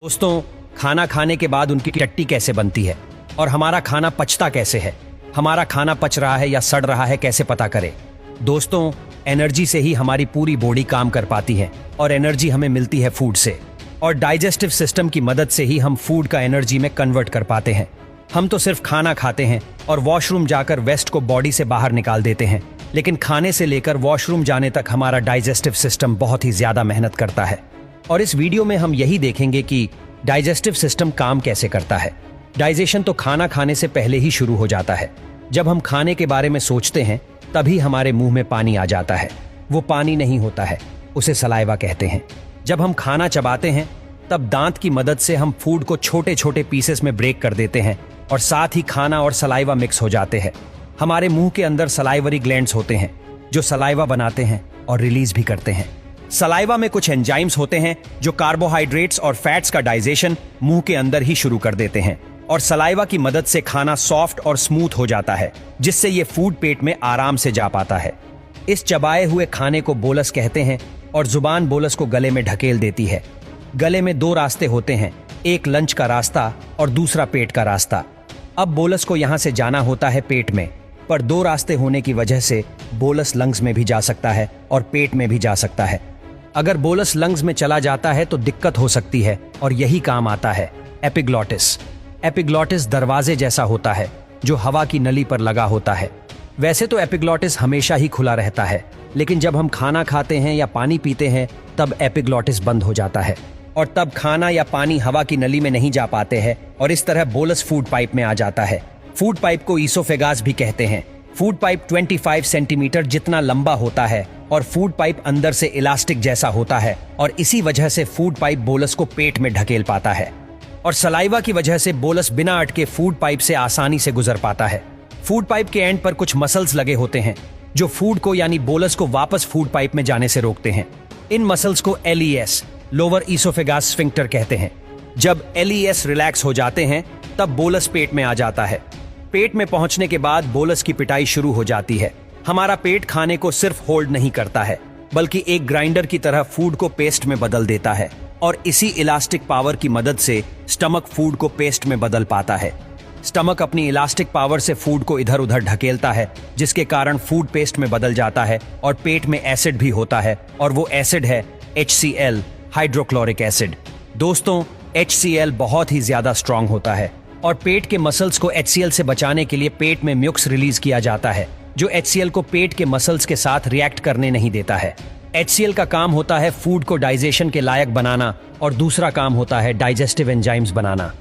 दोस्तों, खाना खाने के बाद उनकी टट्टी कैसे बनती है और हमारा खाना पचता कैसे है? हमारा खाना पच रहा है या सड़ रहा है कैसे पता करें? दोस्तों, एनर्जी से ही हमारी पूरी बॉडी काम कर पाती है और एनर्जी हमें मिलती है फूड से, और डाइजेस्टिव सिस्टम की मदद से ही हम फूड का एनर्जी में कन्वर्ट कर पाते हैं। हम तो सिर्फ खाना खाते हैं और वॉशरूम जाकर वेस्ट को बॉडी से बाहर निकाल देते हैं, लेकिन खाने से लेकर वॉशरूम जाने तक हमारा डाइजेस्टिव सिस्टम बहुत ही ज्यादा मेहनत करता है। और इस वीडियो में हम यही देखेंगे कि डाइजेस्टिव सिस्टम काम कैसे करता है। डाइजेशन तो खाना खाने से पहले ही शुरू हो जाता है। जब हम खाने के बारे में सोचते हैं तभी हमारे मुंह में पानी आ जाता है। वो पानी नहीं होता है, उसे सलाइवा कहते हैं। जब हम खाना चबाते हैं तब दांत की मदद से हम फूड को छोटे छोटे पीसेस में ब्रेक कर देते हैं और साथ ही खाना और सलाइवा मिक्स हो जाते हैं। हमारे मुंह के अंदर सलाइवरी ग्लैंड्स होते हैं जो सलाइवा बनाते हैं और रिलीज भी करते हैं। सलाइवा में कुछ एंजाइम्स होते हैं जो कार्बोहाइड्रेट्स और फैट्स का डाइजेशन मुंह के अंदर ही शुरू कर देते हैं, और सलाइवा की मदद से खाना सॉफ्ट और स्मूथ हो जाता है, जिससे ये फूड पेट में आराम से जा पाता है। इस चबाए हुए खाने को बोलस कहते हैं और जुबान बोलस को गले में ढकेल देती है। गले में दो रास्ते होते हैं, एक लंच का रास्ता और दूसरा पेट का रास्ता। अब बोलस को यहाँ से जाना होता है पेट में, पर दो रास्ते होने की वजह से बोलस लंग्स में भी जा सकता है और पेट में भी जा सकता है। अगर बोलस लंग्स में चला जाता है तो दिक्कत हो सकती है, और यही काम आता है एपिग्लॉटिस। एपिग्लॉटिस दरवाजे जैसा होता है जो हवा की नली पर लगा होता है। वैसे तो एपिग्लॉटिस हमेशा ही खुला रहता है, लेकिन जब हम खाना खाते हैं या पानी पीते हैं तब एपिग्लॉटिस बंद हो जाता है, और तब खाना या पानी हवा की नली में नहीं जा पाते हैं, और इस तरह बोलस फूड पाइप में आ जाता है। फूड पाइप को ईसोफेगास भी कहते हैं। फूड पाइप 25 सेंटीमीटर जितना लंबा होता है, और फूड पाइप अंदर से इलास्टिक जैसा होता है, और इसी वजह से फूड पाइप बोलस को पेट में ढकेल पाता है, और सलाइवा की वजह से बोलस बिना अटके फूड पाइप से आसानी से गुजर पाता है। फूड पाइप के एंड पर कुछ मसल्स लगे होते हैं जो फूड को यानी बोलस को वापस फूड पाइप में जाने से रोकते हैं। इन मसल्स को LES, लोअर ईसोफेगास स्फिंक्टर कहते हैं। जब LES रिलैक्स हो जाते हैं तब बोलस पेट में आ जाता है। पेट में पहुंचने के बाद बोलस की पिटाई शुरू हो जाती है। हमारा पेट खाने को सिर्फ होल्ड नहीं करता है, बल्कि एक ग्राइंडर की तरह फूड को पेस्ट में बदल देता है, और इसी इलास्टिक पावर की मदद से स्टमक फूड को पेस्ट में बदल पाता है। स्टमक अपनी इलास्टिक पावर से फूड को इधर उधर ढकेलता है, जिसके कारण फूड पेस्ट में बदल जाता है, और पेट में एसिड भी होता है, और वो एसिड है HCl, हाइड्रोक्लोरिक एसिड। दोस्तों, HCl बहुत ही ज्यादा स्ट्रांग होता है, और पेट के मसल्स को HCl से बचाने के लिए पेट में म्यूक्स रिलीज किया जाता है, जो HCl को पेट के मसल्स के साथ रिएक्ट करने नहीं देता है। HCl का काम होता है फूड को डाइजेशन के लायक बनाना, और दूसरा काम होता है डाइजेस्टिव एंजाइम्स बनाना।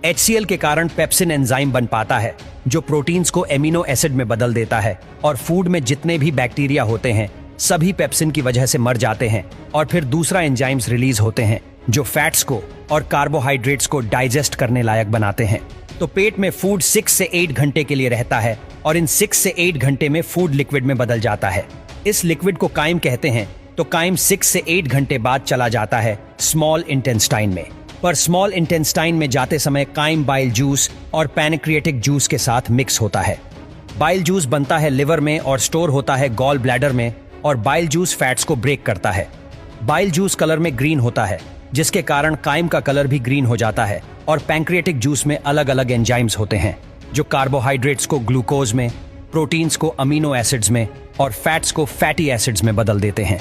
HCl के कारण पेप्सिन एंजाइम बन पाता है, जो प्रोटीन्स को एमिनो एसिड में बदल देता है, और फूड में जितने भी बैक्टीरिया होते हैं सभी पेप्सिन की वजह से मर जाते हैं, और फिर दूसरा एंजाइम्स रिलीज होते हैं जो फैट्स को और कार्बोहाइड्रेट्स को डाइजेस्ट करने लायक बनाते हैं। तो पेट में फूड 6 से 8 घंटे के लिए रहता है, और इन 6 से 8 घंटे में फूड लिक्विड में बदल जाता है। इस लिक्विड को काइम कहते हैं। तो काइम 6 से 8 घंटे बाद चला जाता है स्मॉल इंटेस्टाइन में, पर स्मॉल इंटेस्टाइन में जाते समय काइम बाइल जूस और पैनक्रिएटिक जूस के साथ मिक्स होता है। बाइल जूस बनता है लिवर में और स्टोर होता है गॉल ब्लैडर में, और बाइल जूस फैट्स को ब्रेक करता है। बाइल जूस कलर में ग्रीन होता है, जिसके कारण काइम का कलर भी ग्रीन हो जाता है, और पैंक्रिएटिक जूस में अलग अलग एंजाइम्स होते हैं जो कार्बोहाइड्रेट्स को ग्लूकोज में, प्रोटीन्स को अमीनो एसिड्स में, और फैट्स को फैटी एसिड्स में बदल देते हैं।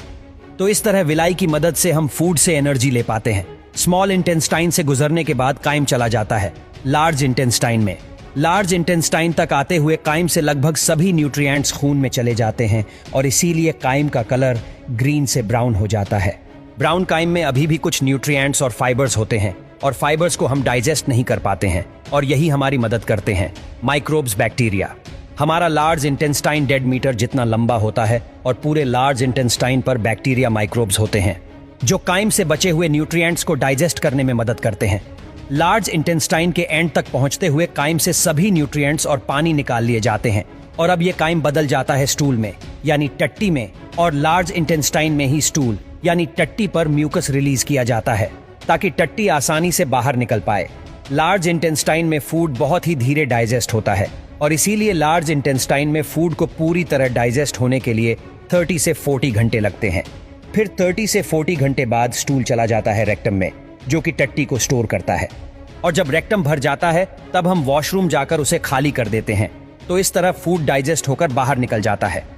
तो इस तरह विलाई की मदद से हम फूड से एनर्जी ले पाते हैं। स्मॉल इंटेस्टाइन से गुजरने के बाद काइम चला जाता है लार्ज इंटेस्टाइन में। लार्ज इंटेस्टाइन तक आते हुए काइम से लगभग सभी न्यूट्रिएंट्स खून में चले जाते हैं, और इसीलिए काइम का कलर ग्रीन से ब्राउन हो जाता है। ब्राउन काइम में अभी भी कुछ न्यूट्रिएंट्स और फाइबर्स होते हैं, और फाइबर्स को हम डाइजेस्ट नहीं कर पाते हैं, और यही हमारी मदद करते हैं माइक्रोब्स, बैक्टीरिया। हमारा लार्ज इंटेस्टाइन 1.5 मीटर जितना लंबा होता है, और पूरे लार्ज इंटेस्टाइन पर बैक्टीरिया माइक्रोब्स होते हैं जो काइम से बचे हुए न्यूट्रिएंट्स को डाइजेस्ट करने में मदद करते हैं। लार्ज इंटेस्टाइन के एंड तक पहुंचते हुए काइम से सभी न्यूट्रिएंट्स और पानी निकाल लिए जाते हैं, और अब ये काइम बदल जाता है स्टूल में यानी टट्टी में, और लार्ज इंटेस्टाइन में ही स्टूल यानी टट्टी पर म्यूकस रिलीज किया जाता है ताकि टट्टी आसानी से बाहर निकल पाए। लार्ज इंटेस्टाइन में फूड बहुत ही धीरे डाइजेस्ट होता है, और इसीलिए लार्ज इंटेस्टाइन में फूड को पूरी तरह डाइजेस्ट होने के लिए 30 से 40 घंटे लगते हैं। फिर 30 से 40 घंटे बाद स्टूल चला जाता है रेक्टम में, जो कि टट्टी को स्टोर करता है। और जब रेक्टम भर जाता है तब हम वॉशरूम जाकर उसे खाली कर देते हैं। तो इस तरह फूड डाइजेस्ट होकर बाहर निकल जाता है।